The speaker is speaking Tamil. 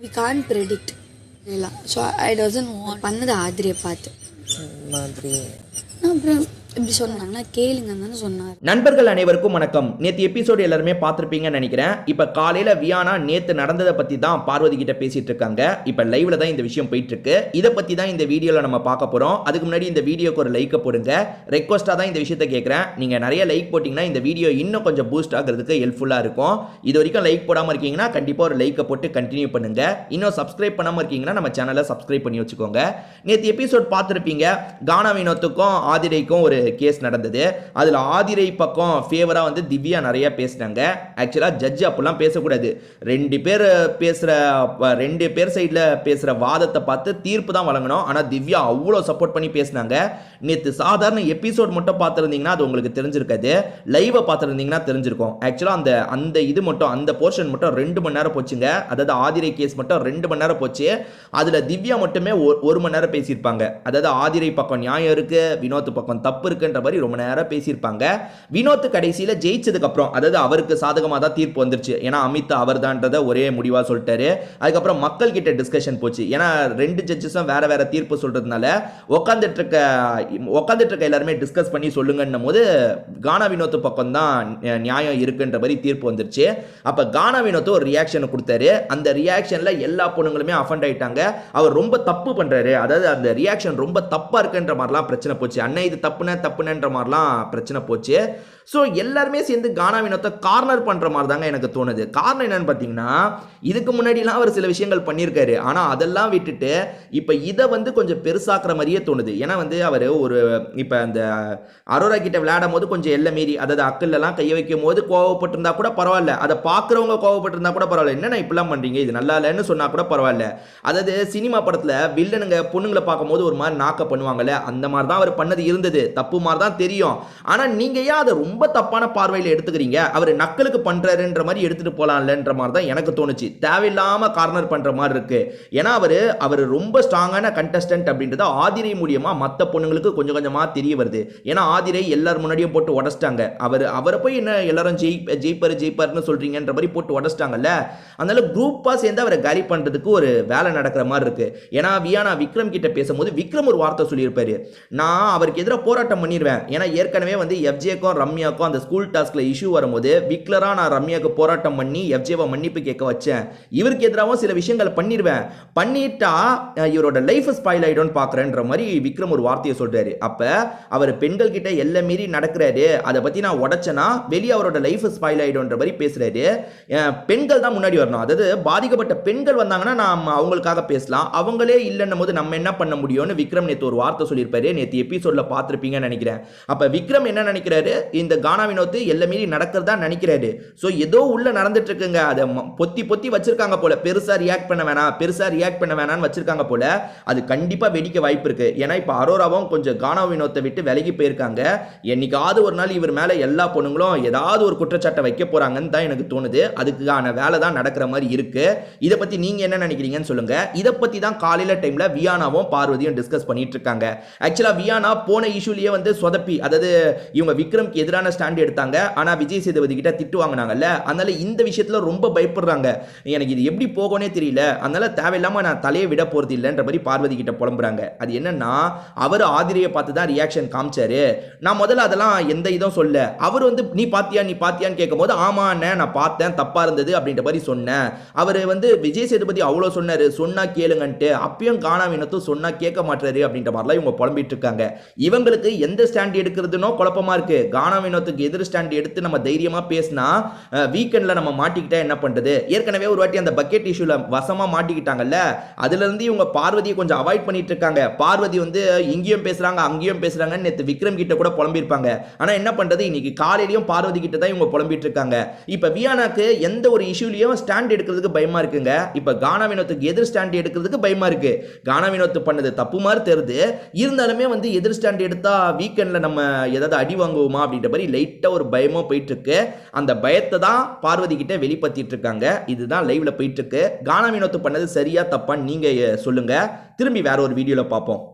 We can't predict. So I doesn't want பண்ணது ஆதிரியை பார்த்து மாதிரி அப்புறம் இப்படி சொன்னாங்கன்னா கேளுங்கன்னு தானே சொன்னார். நண்பர்கள் அனைவருக்கும் வணக்கம். நேற்று எபிசோடு எல்லாருமே பார்த்துருப்பீங்கன்னு நினைக்கிறேன். இப்போ காலையில் வியானா நேற்று நடந்ததை பற்றி தான் பார்வதி கிட்ட பேசிட்டு இருக்காங்க. இப்போ லைவ்ல தான் இந்த விஷயம் போயிட்டு இருக்கு. இதை பற்றி தான் இந்த வீடியோவில் நம்ம பார்க்க போகிறோம். அதுக்கு முன்னாடி இந்த வீடியோக்கு ஒரு லைக்கை போடுங்க. ரெக்வஸ்ட்டாக தான் இந்த விஷயத்தை கேட்குறேன். நீங்கள் நிறைய லைக் போட்டிங்கன்னா இந்த வீடியோ இன்னும் கொஞ்சம் பூஸ்ட் ஆகிறதுக்கு ஹெல்ப்ஃபுல்லாக இருக்கும். இது வரைக்கும் லைக் போடாமல் இருக்கீங்கன்னா கண்டிப்பாக ஒரு லைக்கை போட்டு கண்டினியூ பண்ணுங்க. இன்னும் சப்ஸ்கிரைப் பண்ணாமல் இருக்கீங்கன்னா நம்ம சேனலை சப்ஸ்கிரைப் பண்ணி வச்சுக்கோங்க. நேற்று எபிசோட் பார்த்துருப்பீங்க. கானா வினோத்துக்கும் ஆதிரைக்கும் ஒரு கேஸ் நடந்தது. அதில் ஆதிரை பக்கம் ஃபேவரா வந்து திவ்யா நிறைய பேசினாங்க. ஆக்சுவலா ஜட்ஜ் அப்பெல்லாம் பேசக்கூடாது. ரெண்டு பேர் சைடில் பேசுற வாதத்தை பார்த்து தீர்ப்பு தான் வழங்கணும். ஆனால் திவ்யா அவ்வளோ சப்போர்ட் பண்ணி பேசினாங்க. நேற்று சாதாரண எபிசோட் மட்டும் பார்த்துருந்தீங்கன்னா அது உங்களுக்கு தெரிஞ்சிருக்காது. லைவை பார்த்துருந்தீங்கன்னா தெரிஞ்சிருக்கும். ஆக்சுவலாக அந்த இது மட்டும் அந்த போர்ஷன் மட்டும் 2 மணி நேரம் போச்சுங்க. அதாவது ஆதிரை கேஸ் மட்டும் 2 மணி நேரம் போச்சு. அதில் திவ்யா மட்டுமே 1 மணி நேரம் பேசியிருப்பாங்க. அதாவது ஆதிரை பக்கம் நியாயம் இருக்கு, வினோத் பக்கம் தப்பு இருக்குன்ற மாதிரி ரொம்ப நேரம் பேசியிருப்பாங்க. வினோத் கடைசியில் ஜெயிச்சதுக்கு அப்புறம் அதாவது அவருக்கு சாதகமாக தான் தீர்ப்பு வந்துருச்சு. ஏன்னா அமித் அவர் தான்றதை ஒரே முடிவாக சொல்லிட்டாரு. அதுக்கப்புறம் மக்கள் கிட்ட டிஸ்கஷன் போச்சு. ஏன்னா 2 ஜட்ஜஸும் வேற வேற தீர்ப்பு சொல்றதுனால உட்காந்துட்டு இருக்க எல்லாருமே டிஸ்கஸ் பண்ணி சொல்லுங்கன்னும் போது கானா வினோத் பக்கம் தான் நியாயம் இருக்குன்ற மாதிரி தீர்ப்பு வந்துருச்சு. அப்ப கானா வினோத் ஒரு ரியாக்ஷன் கொடுத்தாரு. அந்த ரியாக்ஷன்ல எல்லா பொண்ணுங்களுமே அஃபண்ட் ஆயிட்டாங்க. அவர் ரொம்ப தப்பு பண்றாரு, அதாவது அந்த ரியாக்ஷன் ரொம்ப தப்பா இருக்குன்ற மாதிரிலாம் பிரச்சனை போச்சு. அண்ணா இது தப்புன்ற மாதிரிலாம் பிரச்சனை போச்சு. ஸோ எல்லாருமே சேர்ந்து கானா வினோத்தை கார்னர் பண்ற மாதிரி தாங்க எனக்கு தோணுது. காரணம் என்னன்னு பார்த்தீங்கன்னா, இதுக்கு முன்னாடிலாம் அவர் சில விஷயங்கள் பண்ணியிருக்காரு. ஆனால் அதெல்லாம் விட்டுட்டு இப்போ இதை வந்து கொஞ்சம் பெருசாக்குற மாதிரியே தோணுது. ஏன்னா வந்து அவர் இப்போ அந்த அரோரா கிட்ட விளையாடும் போது கொஞ்சம் எல்லை மீறி, அதாவது அக்கல்லாம் கையை வைக்கும் போது கோவப்பட்டிருந்தா கூட பரவாயில்ல, அதை பார்க்குறவங்க கோவப்பட்டிருந்தா கூட பரவாயில்ல, என்னன்னா இப்படிலாம் பண்றீங்க, இது நல்லா இல்லைன்னு சொன்னா கூட பரவாயில்ல. அதாவது சினிமா படத்தில் வில்லனுங்க பொண்ணுங்களை பார்க்கும்போது ஒரு மாதிரி நாக்க பண்ணுவாங்கல்ல, அந்த மாதிரி தான் அவர் பண்ணது இருந்தது. தப்பு மாதிரி தான் தெரியும். ஆனால் நீங்க ஏன் அதை ரொம்ப தப்பான பார்வையில் எடுத்துக்கிறீங்க? அவர் நக்கலுக்கு பண்றாருன்ற மாதிரி எடுத்துட்டு போலாம்லன்ற மாதிரி தான் எனக்கு தோணுச்சு. தேவையில்லாம கார்னர் பண்ற மாதிரி இருக்கு. ஏன்னா அவர் ரொம்ப ஸ்ட்ராங்கான கண்டஸ்டன்ட் அப்படின்றது ஆதிரை மூலியமா மற்ற பொண்ணுங்களுக்கு கொஞ்சம் கொஞ்சமா தெரிய வருது. ஏன்னா ஆதிரை எல்லார் முன்னாடியும் போட்டு உடச்சிட்டாங்க. அவரை போய் என்ன எல்லாரும் ஜெயிப்பார்னு சொல்றீங்கன்ற மாதிரி போட்டு உடச்சிட்டாங்கல்ல. அதனால குரூப்பா சேர்ந்து அவரை காலி பண்றதுக்கு ஒரு வேலை நடக்கிற மாதிரி இருக்கு. ஏன்னா வியானா விக்ரம் கிட்ட பேசும்போது விக்ரம் ஒரு வார்த்தை சொல்லியிருப்பாரு, நான் அவருக்கு எதிராக போராட்டம் பண்ணிடுவேன். ஏன்னா ஏற்கனவே வந்து எஃப்ஜேக்கும் ரம்யாக்கும் அந்த ஸ்கூல் டாஸ்க்ல இஷ்யூ வரும்போது விக்லரா நான் ரம்யாக்கு போராட்டம் பண்ணி எஃப்ஜேவை மன்னிப்பு கேட்க வச்சேன். இவருக்கு எதிராகவும் சில விஷயங்கள் பண்ணிடுவேன். பண்ணிட்டா இவரோட லைஃப் ஸ்பாயில் ஆயிடும்னு பார்க்குறேன்ற மாதிரி விக்ரம் ஒரு வார்த்தையை சொல்றாரு. அப்ப அவர் பெண்கள் கிட்ட எல்லாம் மீறி நடக்கிறாரு, அதை பத்தி நான் உடைச்சேன்னா வெளியே அவரோட லைஃப் ஸ்பாயில் ஆயிடும்ன்ற மாதிரி பேசுறாரு. பெண்கள் தான் முன்னாடி வரணும். அதாவது பாதிக்கப்பட்ட பெண்கள் வந்தாங்கன்னா நாம் அவங்களுக்காக பேசலாம். அவங்களே இல்லைன்னும் போது நம்ம என்ன பண்ண முடியும்னு விக்ரம் நேற்று ஒரு வார்த்தை சொல்லியிருப்பாரு. நேற்று எபிசோட்ல பார்த்துருப்பீங்கன்னு நினைக்கிறேன். அப்ப விக்ரம் என்ன நினைக்கிறாரு, இந்த கானா வினோத் எல்லாம் மீறி நடக்கிறதா நினைக்கிறாரு. சோ ஏதோ உள்ள நடந்துட்டு இருக்குங்க. அதை பொத்தி வச்சிருக்காங்க போல. பெருசா ரியாக்ட் பண்ண வேணாம்னு வச்சிருக்காங்க போல. அது கண்டிப்பா வெடிக்க வாய்ப்பு இருக்கு. ஏன்னா இப்ப அரோராவும் கொஞ்சம் கானா வினோத்தை விட்டு விலகி போயிருக்காங்க. என்னைக்காவது ஒரு நாள் இவர் மேல எல்லா பொண்ணுங்களும் ஏதாவது ஒரு குற்றச்சாட்டை வைக்க போறாங்கன்னு தான் எனக்கு தோணுது. அதுக்கான வேலை தான் நடக்கிற மாதிரி இருக்கு. இதை பத்தி நீங்க என்ன நினைக்கிறீங்கன்னு சொல்லுங்க. இதை பத்தி தான் காலையில டைம்ல வியானாவும் பார்வதியும் டிஸ்கஸ் பண்ணிட்டு இருக்காங்க. ஆக்சுவலா வியானா போன இஷ்யூலயே வந்து சொதப்பி, அதாவது இவங்க விக்ரம்க்கு எதிரான ஸ்டாண்ட் எடுத்தாங்க. ஆனா விஜய் சேதுபதி கிட்ட திட்டு வாங்கினாங்கல்ல, அதனால இந்த விஷயத்துல ரொம்ப பயப்படுறாங்க. எனக்கு இது எப்படி போகனே தெரியல, அதனால தேவையில்லாம நான் தலையை விட போறது இல்லைன்ற மாதிரி பார்வதி கிட்ட புலம்புறாங்க. அது என்னன்னா, அவர் ஆதிரையை பார்த்து தான் ரியாக்ஷன் காமிச்சாரு. நான் முதல்ல அதெல்லாம் எந்த இதுவும் சொல்ல. அவர் வந்து நீ பாத்தியான்னு கேட்கும்போது ஆமா நான் பார்த்தேன், தப்பா இருந்தது அப்படின்ற மாதிரி சொன்னேன். அவர் வந்து விஜய் சேதுபதி அவ்வளவு சொன்னாரு, சொன்னா கேளுங்கன்ட்டு. அப்பயும் கானா வினோத்தும் சொன்னா கேட்க மாட்டாரு அப்படின்ற மாதிரிலாம் இவங்க புலம்பிட்டு இருக்காங்க. இவங்களுக்கு எந்த ஸ்டாண்ட் எடுக்கிறதுனோ குழப்பமா இருக்கு. கானா வினோத்துக்கு எதிர் ஸ்டாண்ட் எடுத்து நம்ம தைரியமா பேசினா வீக்கெண்ட்ல நம்ம மாட்டிக்கிட்டா என்ன பண்றது? ஏற்கனவே ஒரு வாட்டி அந்த பக்கெட் இஷ்யூல வசமா மாட்டிக்கிட்டாங்கல்ல, அதுல இருந்து இவங்க பார்வதியை கொஞ்சம் அவாய்ட் பண்ணிட்டு இருக்காங்க. பார்வதி வந்து இங்கேயும் பேசுறாங்க அங்கேயும் பேசுறாங்கன்னு நேத்து விக்ரம் கிட்ட கூட புலம்பிருப்பாங்க. ஆனா என்ன பண்றது, இன்னைக்கு காலையிலயும் பார்வதி கிட்ட தான் இவங்க புலம்பிட்டு இருக்காங்க. இப்ப வியானாக்கு எந்த ஒரு இஷ்யூலயும் ஸ்டாண்ட் எடுக்கிறதுக்கு பயமா இருக்குங்க. இப்ப கானா வினோத்துக்கு எதிர் ஸ்டாண்ட் எடுக்கிறதுக்கு பயமா இருக்கு. கானா வினோத் பண்ணது தப்பு மாதிரி தெரியுது. இருந்தாலுமே வந்து எதிர் ஸ்டாண்ட் எடுத்தா வீக்கெண்ட்ல நம்ம ஏதாவது அடி வாங்குவோமா அப்படின்ற மாதிரி லைட்டா ஒரு பயமா போயிட்டு இருக்கு. அந்த பயத்தை தான் பார்வதி கிட்ட வெளிப்படுத்திட்டு இருக்காங்க. இதுதான் லைவ்ல போயிட்டு இருக்கு. கானா வினோத் பண்ணது சரியா தப்பான்னு நீங்க சொல்லுங்க. திரும்பி வேற ஒரு வீடியோல பார்ப்போம்.